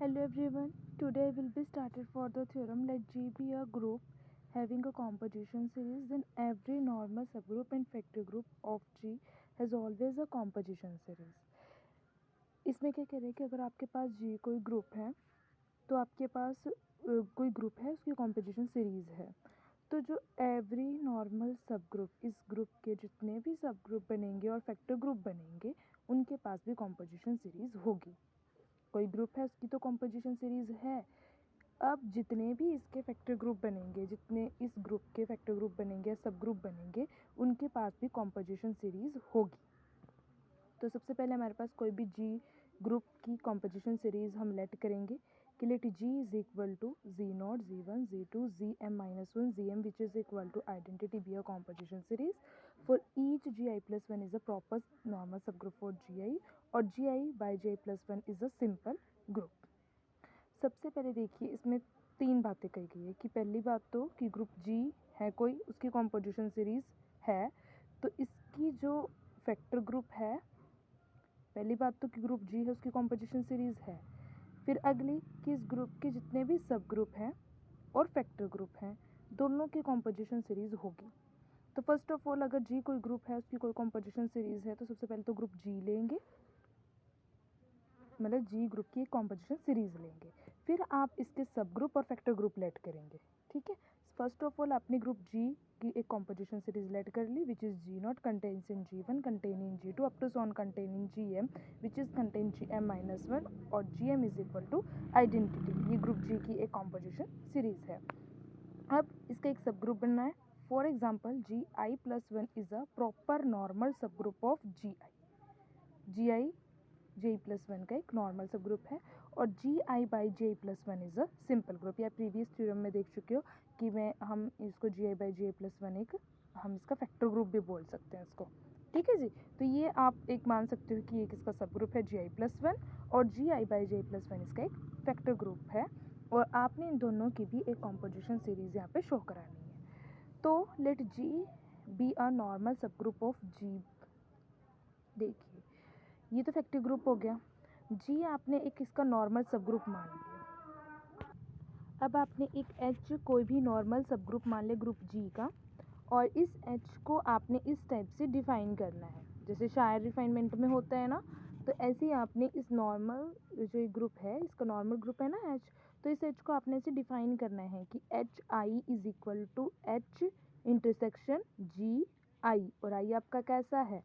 Hello everyone. Today I will be started for the theorem let G be a group having a composition series, then every normal subgroup and factor group of G has always a composition series. इसमें क्या कह रहे हैं कि अगर आपके पास G कोई group है तो आपके पास कोई ग्रुप है उसकी composition series है, तो जो एवरी नॉर्मल सब ग्रुप इस ग्रुप के जितने भी सब ग्रुप बनेंगे और फैक्टर ग्रुप बनेंगे उनके पास भी कॉम्पोजिशन सीरीज होगी. कोई ग्रुप है उसकी तो कॉम्पोजिशन सीरीज है. अब जितने भी इसके फैक्टर ग्रुप बनेंगे, जितने इस ग्रुप के फैक्टर ग्रुप बनेंगे, सब ग्रुप बनेंगे, उनके पास भी कॉम्पोजिशन सीरीज होगी. तो सबसे पहले हमारे पास कोई भी जी ग्रुप की कॉम्पोजिशन सीरीज हम लेट करेंगे कि let G is equal to Z0, Z1, Z2, Zm-1, Zm which is equal to identity be a composition series for each Gi plus 1 is a proper normal subgroup for Gi और Gi by Gi plus 1 is a simple group. सबसे पहले देखिए इसमें तीन बातें कही गई है कि पहली बात तो कि ग्रुप जी है कोई उसकी कॉम्पोजिशन सीरीज है, तो इसकी जो फैक्टर ग्रुप है, पहली बात तो कि ग्रुप जी है उसकी कॉम्पोजिशन सीरीज है. फिर अगली कि इस ग्रुप के जितने भी सब ग्रुप हैं और फैक्टर ग्रुप हैं दोनों की कॉम्पोजिशन सीरीज होगी. तो फर्स्ट ऑफ ऑल अगर जी कोई ग्रुप है उसकी कोई कॉम्पोजिशन सीरीज है तो सबसे पहले तो ग्रुप जी लेंगे, मतलब जी ग्रुप की एक कॉम्पोजिशन सीरीज लेंगे. फिर आप इसके सब ग्रुप और फैक्टर ग्रुप लेट करेंगे. ठीक है, फर्स्ट ऑफ ऑल आपने ग्रुप जी की एक कॉम्पोजिशन सीरीज लेट कर ली which is G0 contains in G1 contain in G2 up to so on contain in Gm which is contain Gm-1 और Gm is equal to identity. ये group G की एक composition series है. अब इसका एक सब ग्रुप बनना है. For example Gi+1 is a proper normal सब ग्रुप ऑफ Gi. Gi+1 का एक नॉर्मल सब ग्रुप है और Gi by Gi+1 is a simple group. या प्रीवियस थ्योरम में देख चुके हो कि हम इसको Gi बाई Gi+1 हम इसका फैक्टर ग्रुप भी बोल सकते हैं इसको. ठीक है जी, तो ये आप एक मान सकते हो कि ये किसका सब ग्रुप है Gi+1 और Gi बाई Gi+1 इसका एक फैक्टर ग्रुप है और आपने इन दोनों की भी एक कॉम्पोजिशन सीरीज यहाँ पे शो करानी है. तो let G be a normal सब ग्रुप ऑफ G. देखिए ये तो फैक्टर ग्रुप हो गया. जी आपने एक इसका नॉर्मल सब ग्रुप मान लिया. अब आपने एक H कोई भी नॉर्मल सब ग्रुप मान लिया ग्रुप जी का और इस H को आपने इस टाइप से डिफाइन करना है जैसे शायर रिफाइनमेंट में होता है ना, तो ऐसे ही आपने इस नॉर्मल जो एक ग्रुप है इसका नॉर्मल ग्रुप है ना H, तो इस H को आपने ऐसे डिफाइन करना है कि HI is equal to H intersection GI और I आपका कैसा है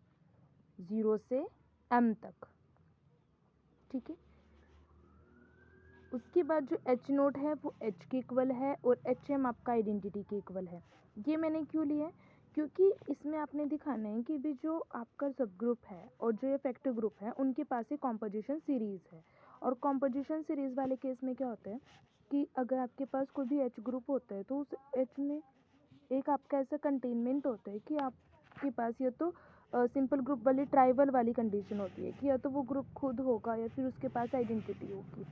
0 से M तक. ठीक है, उसके बाद जो H नोट है वो H के इक्वल है और HM आपका आइडेंटिटी के इक्वल है. ये मैंने क्यों लिया है, क्योंकि इसमें आपने दिखाना है कि भी जो आपका सब ग्रुप है और जो ये फैक्टर ग्रुप है उनके पास ही कॉम्पोजिशन सीरीज है. और कॉम्पोजिशन सीरीज वाले केस में क्या होता है कि अगर आपके पास कोई भी H ग्रुप होता है तो उस H में एक आपका ऐसा कंटेनमेंट होता है कि आपके पास या तो सिंपल ग्रुप वाली ट्राइबल वाली कंडीशन होती है कि या तो वो ग्रुप खुद होगा या फिर उसके पास आइडेंटिटी होगी.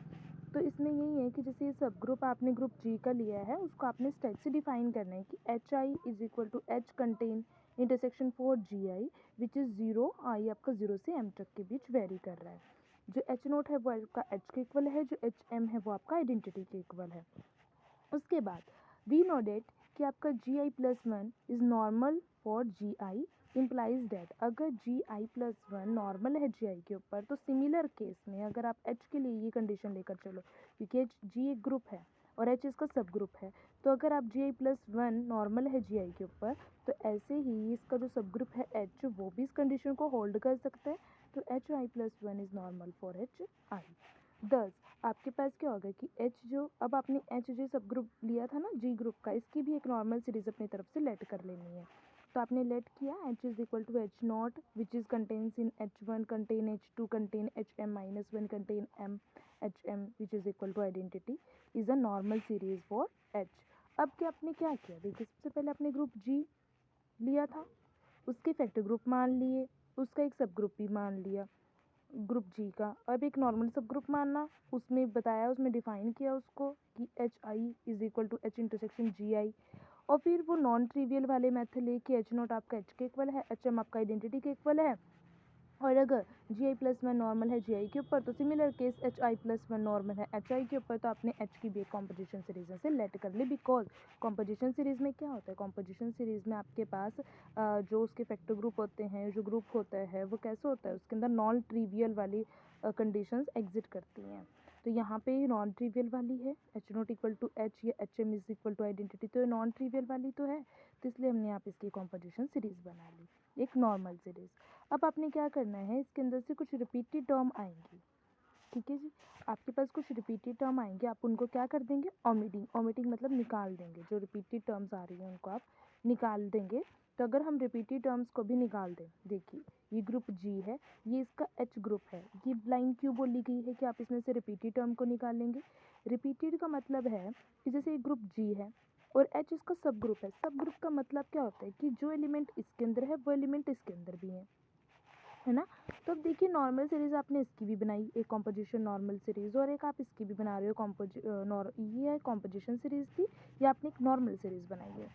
तो इसमें यही है कि जैसे ये सब ग्रुप आपने ग्रुप जी का लिया है उसको आपने इस टाइप से डिफाइन करना है कि HI is equal to H contain intersection for GI which is 0. I आपका 0 से M तक के बीच वेरी कर रहा है. जो H नोट है वो आपका H के इक्वल है, जो HM है वो आपका आइडेंटिटी के इक्वल है. उसके बाद वी नो डेट कि आपका Gi+1 is normal for Gi implies date अगर Gi+1 नॉर्मल है Gi के ऊपर तो सिमिलर केस में अगर आप H के लिए ये कंडीशन लेकर चलो क्योंकि G एक ग्रुप है और H इसका सब ग्रुप है, तो अगर आप Gi+1 नॉर्मल है Gi के ऊपर तो ऐसे ही इसका जो सब ग्रुप है H वो भी इस कंडीशन को होल्ड कर सकता है. तो HI+1 is normal for HI. दस आपके पास क्या होगा कि H जो अब आपने H जो सब ग्रुप लिया था ना G ग्रुप का, इसकी भी एक नॉर्मल सीरीज अपनी तरफ से लेट कर लेनी है. तो आपने लेट किया H is equal to H naught which is contains in H1 contain H2 contain HM-1 contain HM which is equal to identity is a normal series for H. अब क्या आपने क्या किया, देखिए सबसे पहले आपने ग्रुप G लिया था, उसके फैक्टर ग्रुप मान लिए, उसका एक सब ग्रुप भी मान लिया ग्रुप जी का. अब एक नॉर्मल सब ग्रुप मानना, उसमें बताया उसमें डिफाइन किया उसको कि HI is equal to H intersection GI और फिर वो नॉन ट्रिवियल वाले मेथड ले कि H नोट आपका H के इक्वल है, HM आपका आइडेंटिटी के इक्वल है और अगर Gi+1 नॉर्मल है Gi के ऊपर तो सिमिलर केस Hi+1 नॉर्मल है Hi के ऊपर, तो आपने H की भी एक कॉम्पोजिशन सीरीज से लेट कर ली। बिकॉज कॉम्पोजिशन सीरीज में क्या होता है, कॉम्पोजिशन सीरीज में आपके पास जो उसके फैक्टर ग्रुप होते हैं, जो ग्रुप होता है वो कैसे होता है, उसके अंदर नॉन ट्रिवियल वाली कंडीशंस एग्जिट करती हैं। तो यहाँ पे नॉन ट्रिवियल वाली है H0=H या HM=आइडेंटिटी, तो ये नॉन ट्रिवियल वाली तो है, तो इसलिए हमने यहाँ पे इसकी कॉम्पोजिशन सीरीज बना ली, एक नॉर्मल सीरीज। अब आपने क्या करना है, इसके अंदर से कुछ रिपीटेड टर्म आएंगी, ठीक है जी। आपके पास कुछ रिपीटेड टर्म आएंगे, आप उनको क्या कर देंगे, ओमिटिंग मतलब निकाल देंगे। जो रिपीटेड टर्म्स आ रही हैं उनको आप निकाल देंगे। तो अगर हम रिपीटेड टर्म्स को भी निकाल दें, देखिए ये ग्रुप जी है, ये इसका एच ग्रुप है। ये लाइन क्यों बोली गई है कि आप इसमें से रिपीटेड टर्म को निकालेंगे। रिपीटेड का मतलब है कि जैसे ये ग्रुप जी है और एच इसका सब ग्रुप है। सब ग्रुप का मतलब क्या होता है कि जो एलिमेंट इसके अंदर है वो एलिमेंट इसके अंदर भी है ना। तो अब देखिए नॉर्मल सीरीज आपने इसकी भी बनाई, एक कॉम्पोजिशन नॉर्मल सीरीज, और एक आप इसकी भी बना रहे हो ये है कॉम्पोजिशन सीरीज थी, या आपने एक नॉर्मल सीरीज बनाई है।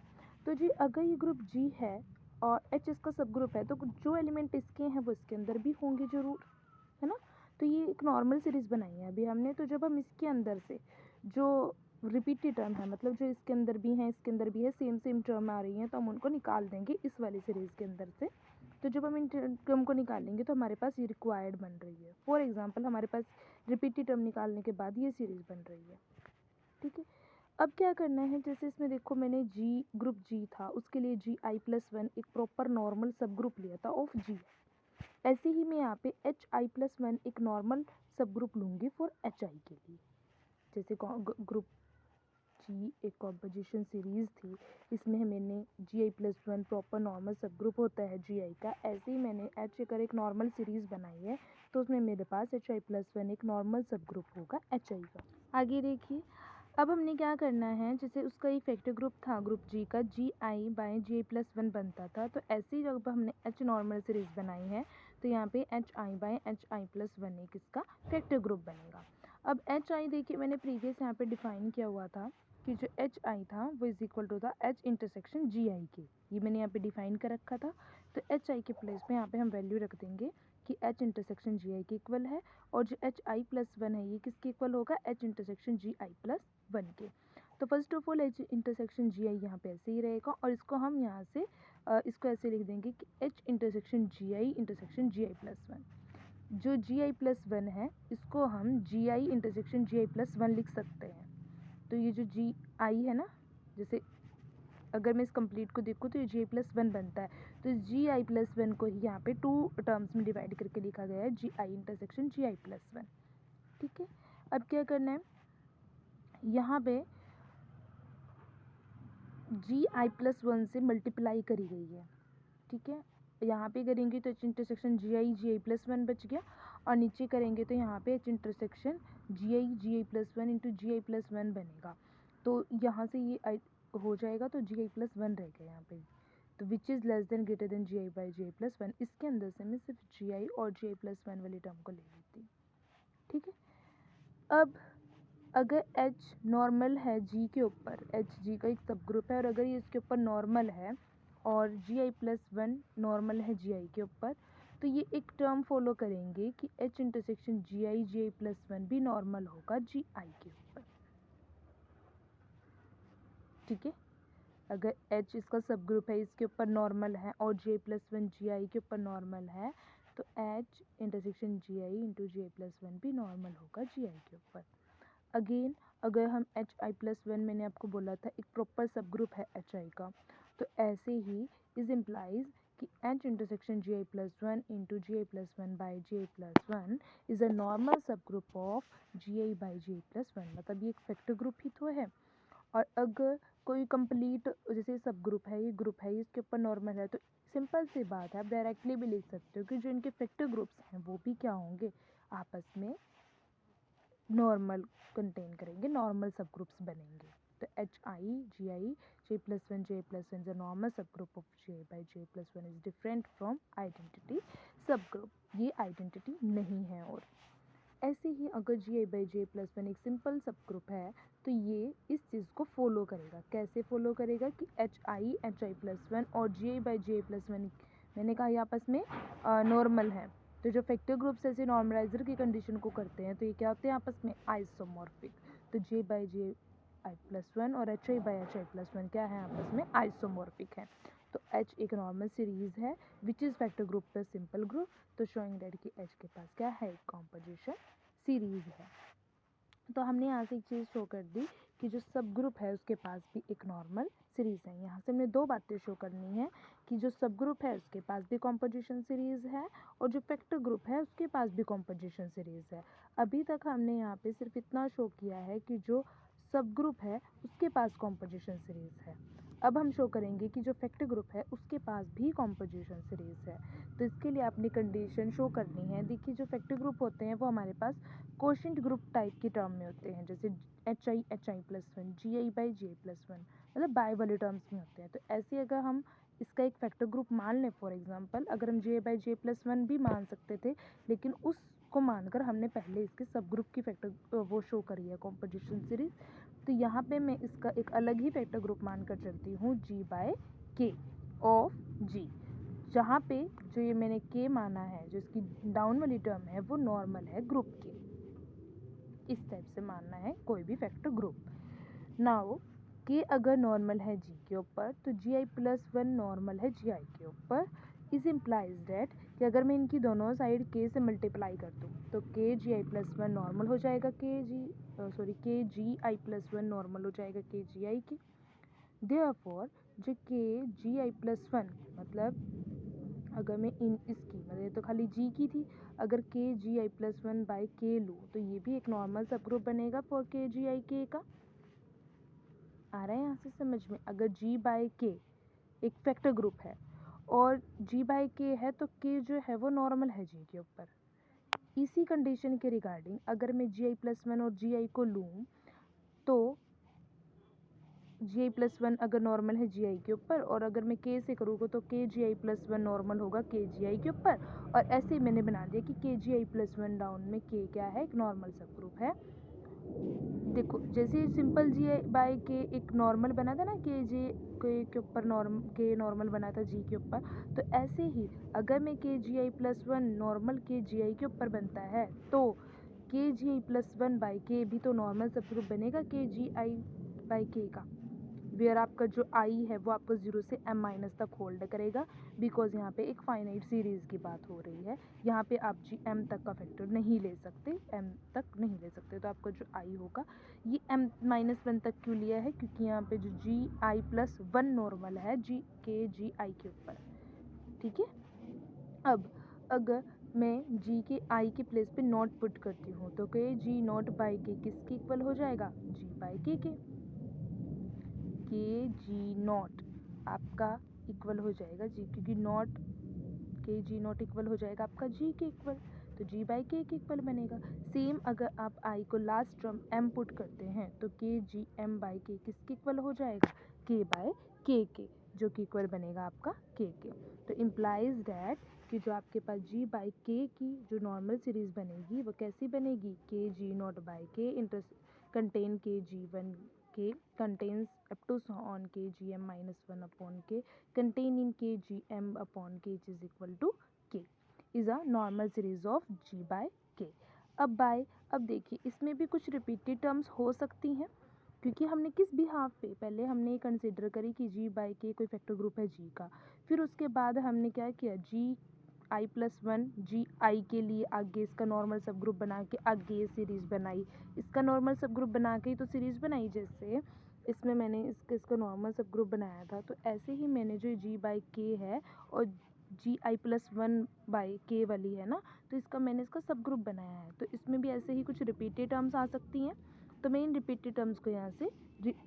तो जी अगर ये ग्रुप जी है और एच इसका सब ग्रुप है, तो जो एलिमेंट इसके हैं वो इसके अंदर भी होंगे जरूर, है ना। तो ये एक नॉर्मल सीरीज बनाई है अभी हमने। तो जब हम इसके अंदर से जो रिपीटेड टर्म है, मतलब जो इसके अंदर भी हैं इसके अंदर भी है, सेम टर्म आ रही हैं, तो हम उनको निकाल देंगे इस वाली सीरीज के अंदर से। तो जब हम इन टर्म को निकालेंगे तो हमारे पास ये रिक्वायर्ड बन रही है। फॉर एग्जांपल हमारे पास रिपीटेड टर्म निकालने के बाद ये सीरीज बन रही है, ठीक है। अब क्या करना है, जैसे इसमें देखो मैंने जी ग्रुप जी था, उसके लिए Gi+1 एक प्रॉपर नॉर्मल सब ग्रुप लिया था ऑफ जी। ऐसे ही मैं यहाँ पे Hi+1 एक नॉर्मल सब ग्रुप लूँगी फॉर Hi के लिए। जैसे ग्रुप जी एक कॉम्पोजिशन सीरीज थी, इसमें मैंने Gi+1 प्रॉपर नॉर्मल सब ग्रुप होता है Gi का। ऐसे ही मैंने H अगर एक नॉर्मल सीरीज बनाई है तो उसमें मेरे पास Hi+1 एक नॉर्मल सब ग्रुप होगा Hi का। आगे देखिए, अब हमने क्या करना है, जैसे उसका एक फैक्टर ग्रुप था ग्रुप जी का, Gi/Gi+1 बनता था। तो ऐसे ही जब हमने H नॉर्मल सीरीज बनाई है तो यहाँ पे Hi/Hi+1 एक इसका फैक्टर ग्रुप बनेगा। अब Hi देखिए मैंने प्रीवियस यहाँ पे डिफाइन किया हुआ था कि जो Hi था वो इज इक्वल टू था H∩Gi के, ये मैंने यहाँ पे डिफाइन कर रखा था। तो Hi के प्लेस पे यहाँ पे हम वैल्यू रख देंगे कि H∩Gi के इक्वल है, और जो Hi+1 है ये किसके इक्वल होगा, H∩Gi+1 के। तो फर्स्ट ऑफ ऑल H∩Gi यहाँ पे ऐसे ही रहेगा, और इसको हम यहाँ से इसको ऐसे लिख देंगे कि H∩Gi∩Gi+1। जो Gi+1 है इसको हम Gi∩Gi+1 लिख सकते हैं। तो ये जो Gi है ना, जैसे अगर मैं इस कंप्लीट को देखूँ तो ये Gi+1 बनता है। तो इस Gi+1 को ही यहाँ पे टू टर्म्स में डिवाइड करके लिखा गया है, Gi∩Gi+1, ठीक है। अब क्या करना है, यहाँ पे Gi+1 से मल्टीप्लाई करी गई है, ठीक है। यहाँ पे करेंगे तो H∩Gi+1 बच गया, और नीचे करेंगे तो यहाँ पे H∩Gi+1 इंटू Gi+1 बनेगा। तो यहाँ से ये हो जाएगा, तो Gi+1 रह गया यहाँ पे। तो which is less than greater than Gi/Gi+1, इसके अंदर से मैं सिर्फ Gi और Gi+1 वाली टर्म को ले लेती हूँ, ठीक है। अब अगर H नॉर्मल है G के ऊपर, H G का एक सब ग्रुप है, और अगर ये इसके ऊपर नॉर्मल है और Gi+1 नॉर्मल है Gi के ऊपर, तो ये एक टर्म फॉलो करेंगे कि H∩Gi+1 भी नॉर्मल होगा Gi के ऊपर, ठीक है। अगर H इसका सब ग्रुप है, इसके ऊपर नॉर्मल है, और Gi+1 Gi के ऊपर नॉर्मल है, तो H∩Gi∗Gi+1 भी नॉर्मल होगा Gi के ऊपर। अगेन अगर हम Hi+1 मैंने आपको बोला था एक प्रॉपर सब ग्रुप है Hi का, तो ऐसे ही इज इम्प्लाइज कि H∩Gi+1 into Gi+1/Gi+1 is a normal सब ग्रुप ऑफ Gi/Gi+1, मतलब ये एक फैक्टर ग्रुप ही तो है। और अगर कोई कंप्लीट जैसे सब ग्रुप है, ये ग्रुप है, इसके ऊपर नॉर्मल है, तो सिंपल सी बात है, आप डायरेक्टली भी लिख सकते हो कि जो इनके फैक्टर ग्रुप्स हैं वो भी क्या होंगे, आपस में नॉर्मल कंटेन करेंगे, नॉर्मल सब ग्रुप्स बनेंगे। तो Hi/Gi+1 Gi+1 is a normal सब group of Gi/Gi+1 is different from identity subgroup, ये आइडेंटिटी नहीं है। और ऐसे ही अगर Gi/Gi+1 एक सिंपल सब ग्रुप है तो ये इस चीज़ को फॉलो करेगा। कैसे फॉलो करेगा कि Hi+1 और Gi/Gi+1 मैंने कहा ये आपस में नॉर्मल है, तो जो फैक्टर ग्रुप्स ऐसे नॉर्मलाइजर की कंडीशन को करते हैं तो ये क्या होते हैं आपस में आइसोमॉर्फिक। तो J/Ji+1 और HI/HI+1 क्या है आपस में आइसोमॉर्फिक है। तो H एक नॉर्मल सीरीज है विच इज़ फैक्टर ग्रुप पे सिंपल ग्रुप। तो शोइंग दैट कि H के पास क्या है, कॉम्पोजिशन सीरीज है। तो हमने यहाँ से एक चीज़ शो कर दी कि जो सब ग्रुप है उसके पास भी एक नॉर्मल सीरीज़ है। यहाँ से हमने दो बातें शो करनी है कि जो सब ग्रुप है उसके पास भी कॉम्पोजिशन सीरीज़ है और जो फैक्टर ग्रुप है उसके पास भी कॉम्पोजिशन सीरीज़ है। अभी तक हमने यहाँ पे सिर्फ इतना शो किया है कि जो सब ग्रुप है उसके पास कॉम्पोजिशन सीरीज़ है। अब हम शो करेंगे कि जो फैक्टर ग्रुप है उसके पास भी कॉम्पोजिशन सीरीज़ है। तो इसके लिए आपने कंडीशन शो करनी है। देखिए जो फैक्टर ग्रुप होते हैं वो हमारे पास कोशेंट ग्रुप टाइप के टर्म में होते हैं, जैसे HI/HI+1, GI/GI+1, मतलब बाय वाले टर्म्स में होते हैं। तो ऐसे अगर हम इसका एक फैक्टर ग्रुप मान लें, फॉर एग्जांपल अगर हम GI/GI+1 भी मान सकते थे, लेकिन उसको मानकर हमने पहले इसके सब ग्रुप की फैक्टर वो शो करी है कॉम्पोजिशन सीरीज। तो यहाँ पे मैं इसका एक अलग ही फैक्टर ग्रुप मानकर चलती हूँ G/K ऑफ G, जहाँ पे जो ये मैंने K माना है, जो इसकी डाउन वाली टर्म है वो नॉर्मल है ग्रुप के। इस टाइप से मानना है कोई भी फैक्टर ग्रुप। नाउ K अगर नॉर्मल है G के ऊपर तो Gi+1 नॉर्मल है Gi के ऊपर। इस इम्प्लाइज दैट कि अगर मैं इनकी दोनों साइड K से मल्टीप्लाई कर दूँ तो KGi+1 नॉर्मल हो जाएगा KGi+1 नॉर्मल हो जाएगा KGi के। देयरफॉर जो KGi+1 मतलब अगर मैं इसकी मतलब ये तो खाली G की थी, अगर KGi+1/K लूँ तो ये भी एक नॉर्मल सब ग्रुप बनेगा फॉर KGi/K का। आ रहा है यहाँ से समझ में? अगर G/K एक फैक्टर ग्रुप है और G/K है तो K जो है वो नॉर्मल है G के ऊपर। इसी कंडीशन के रिगार्डिंग अगर मैं Gi+1 और Gi को लूँ तो Gi+1 अगर नॉर्मल है Gi के ऊपर और अगर मैं K से करूँगा तो KGi+1 नॉर्मल होगा KGi के ऊपर। और ऐसे ही मैंने बना दिया कि KGi+1 डाउन में K क्या है, एक नॉर्मल सब ग्रुप है। देखो जैसे सिंपल Gi/K एक नॉर्मल बना था ना के ऊपर K नॉर्मल बना था G के ऊपर, तो ऐसे ही अगर मैं KGi+1 नॉर्मल KGi के ऊपर बनता है तो KGi+1/K भी तो नॉर्मल सब ग्रुप बनेगा KGi/K का, वेयर आपका जो I है वो आपको 0 से m- तक होल्ड करेगा, बिकॉज यहाँ पे एक फाइनाइट सीरीज़ की बात हो रही है। यहाँ पे आप m तक का फैक्टर नहीं ले सकते, m तक नहीं ले सकते। तो आपका जो I होगा ये m-1 तक क्यों लिया है, क्योंकि यहाँ पे जो Gi+1 नॉर्मल है KGi के ऊपर। ठीक है। अब अगर मैं G के I के प्लेस पे नॉट पुट करती हूँ तो KG0/K किसके इक्वल हो जाएगा, G/K के। KG0 आपका इक्वल हो जाएगा G, क्योंकि KG0 इक्वल हो जाएगा आपका G के इक्वल, तो G/K के इक्वल बनेगा। सेम अगर आप I को लास्ट टर्म m पुट करते हैं तो KGm/K किसके इक्वल हो जाएगा, K/K के, जो कि इक्वल बनेगा आपका K के। तो इम्प्लाइज दैट कि जो आपके पास G/K की जो नॉर्मल सीरीज बनेगी वो कैसी बनेगी, KG0/K contain KG1K contains up to so on KGm-1/K contain in KGm/K which is equal to K is a normal series of G/K। अब देखिए इसमें भी कुछ रिपीटेड टर्म्स हो सकती हैं, क्योंकि हमने किस बिहाफ पे पहले हमने कंसिडर करी कि G/K कोई फैक्टर ग्रुप है G का, फिर उसके बाद हमने क्या किया Gi+1 Gi के लिए आगे इसका नॉर्मल सब ग्रुप बना के आगे ये सीरीज़ बनाई, इसका नॉर्मल सब ग्रुप बना के ही तो सीरीज़ बनाई, जैसे इसमें मैंने इसका नॉर्मल सब ग्रुप बनाया था। तो ऐसे ही मैंने जो G/K है और Gi+1/K वाली है ना, तो इसका मैंने इसका सब ग्रुप बनाया है। तो इसमें भी ऐसे ही कुछ रिपीटेड टर्म्स आ सकती हैं, तो मैं इन रिपीटेड टर्म्स को यहाँ से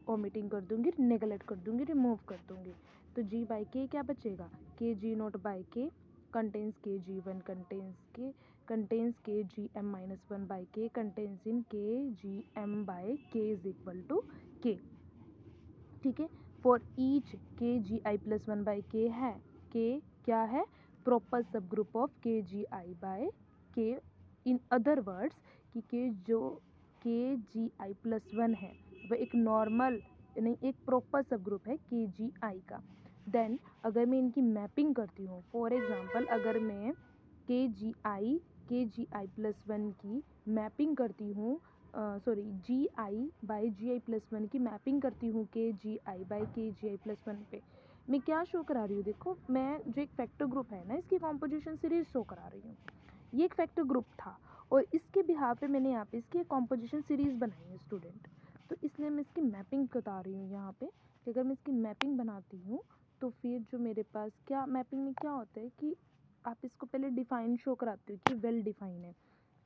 ओमिटिंग कर दूँगी, नेगलेक्ट कर दूँगी, रिमूव कर दूँगी। तो G/K क्या बचेगा, KG0/K contains KG1 contains KGm-1/K contains in KGm/K is equal to K। ठीक है। फॉर ईच KGi+1/K है, K क्या है, प्रॉपर सब group of KGi/K। In other words कि K जो KGi+1 है वह एक नॉर्मल नहीं एक प्रॉपर सब ग्रुप है KGi का। देन अगर मैं इनकी मैपिंग करती हूँ, फॉर एग्जांपल अगर मैं जी आई प्लस वन की मैपिंग करती हूँ, G I by G I plus one की मैपिंग करती हूँ के जी आई बाई के जी आई प्लस वन पे, मैं क्या शो करा रही हूँ? देखो, मैं जो एक फैक्टर ग्रुप है ना, इसकी कॉम्पोजिशन सीरीज शो करा रही हूँ। ये एक फैक्टर ग्रुप था और इसके बिहाफ पे मैंने यहाँ पे इसकी कॉम्पोजिशन सीरीज बनाई है स्टूडेंट, तो इसलिए मैं इसकी मैपिंग बता रही हूँ यहाँ पे कि अगर मैं इसकी मैपिंग बनाती हूँ तो फिर जो मेरे पास क्या मैपिंग में क्या होता है कि आप इसको पहले डिफाइन शो कराते हो कि वेल डिफाइन है।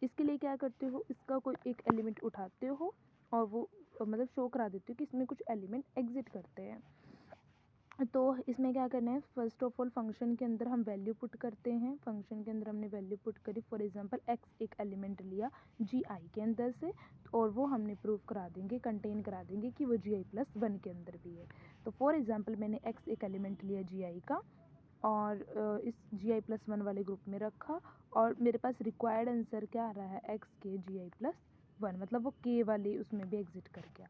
इसके लिए क्या करते हो, इसका कोई एक एलिमेंट उठाते हो और वो मतलब शो करा देते हो कि इसमें कुछ एलिमेंट एग्जिट करते हैं। तो इसमें क्या करना है, फर्स्ट ऑफ ऑल फंक्शन के अंदर हम वैल्यू पुट करते हैं। फंक्शन के अंदर हमने वैल्यू पुट करी, फॉर एग्जांपल एक्स एक एलिमेंट लिया जी आई के अंदर से, और वो हमने प्रूव करा देंगे, कंटेन करा देंगे कि वो जी आई प्लस वन के अंदर भी है। तो फॉर एग्जांपल मैंने एक्स एक एलिमेंट लिया जी आई का और इस जी आई प्लस वन वाले ग्रुप में रखा, और मेरे पास रिक्वायर्ड आंसर क्या आ रहा है, एक्स के जी आई प्लस वन, मतलब वो के वाले उसमें भी एग्जिट कर गया।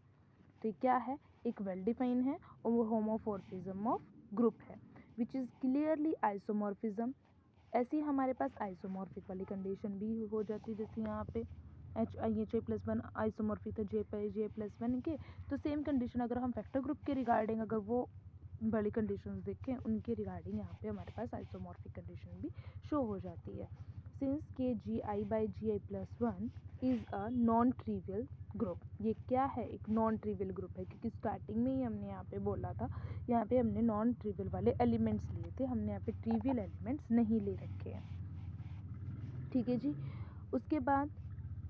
तो ये क्या है, एक वेल डिफाइन है और वो होमोमॉर्फिज्म ऑफ ग्रुप है विच इज़ क्लियरली आइसोमॉर्फिज्म। ऐसी हमारे पास आइसोमॉर्फिक वाली कंडीशन भी हो जाती है, जैसे यहाँ पे H I plus one isomorphic था जे प्लस वन के, तो सेम कंडीशन अगर हम फैक्टर ग्रुप के रिगार्डिंग अगर वो वाली कंडीशंस देखें उनके रिगार्डिंग यहाँ पे हमारे पास आइसोमॉर्फिक कंडीशन भी शो हो जाती है। सिंस के G I by G I plus one is a non trivial group, ये क्या है, एक नॉन ट्रिवियल ग्रुप है, क्योंकि स्टार्टिंग में ही हमने यहाँ पे बोला था, यहाँ पे हमने नॉन ट्रिवियल वाले एलिमेंट्स लिए थे, हमने यहाँ पे ट्रिवियल एलिमेंट्स नहीं ले रखे हैं। ठीक है जी, उसके बाद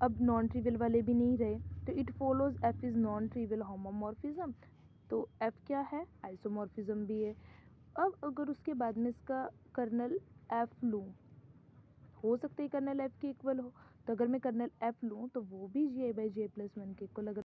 अब नॉन ट्रिवियल वाले भी नहीं रहे, तो it follows F is non trivial homomorphism, तो एफ क्या है, आइसोमॉर्फिज्म भी है। अब अगर उसके बाद में इसका कर्नल एफ लूँ, हो सकता है कर्नल एफ के इक्वल हो, तो अगर मैं कर्नल एफ लूँ तो वो भी G I by G I plus one के इक्वल, अगर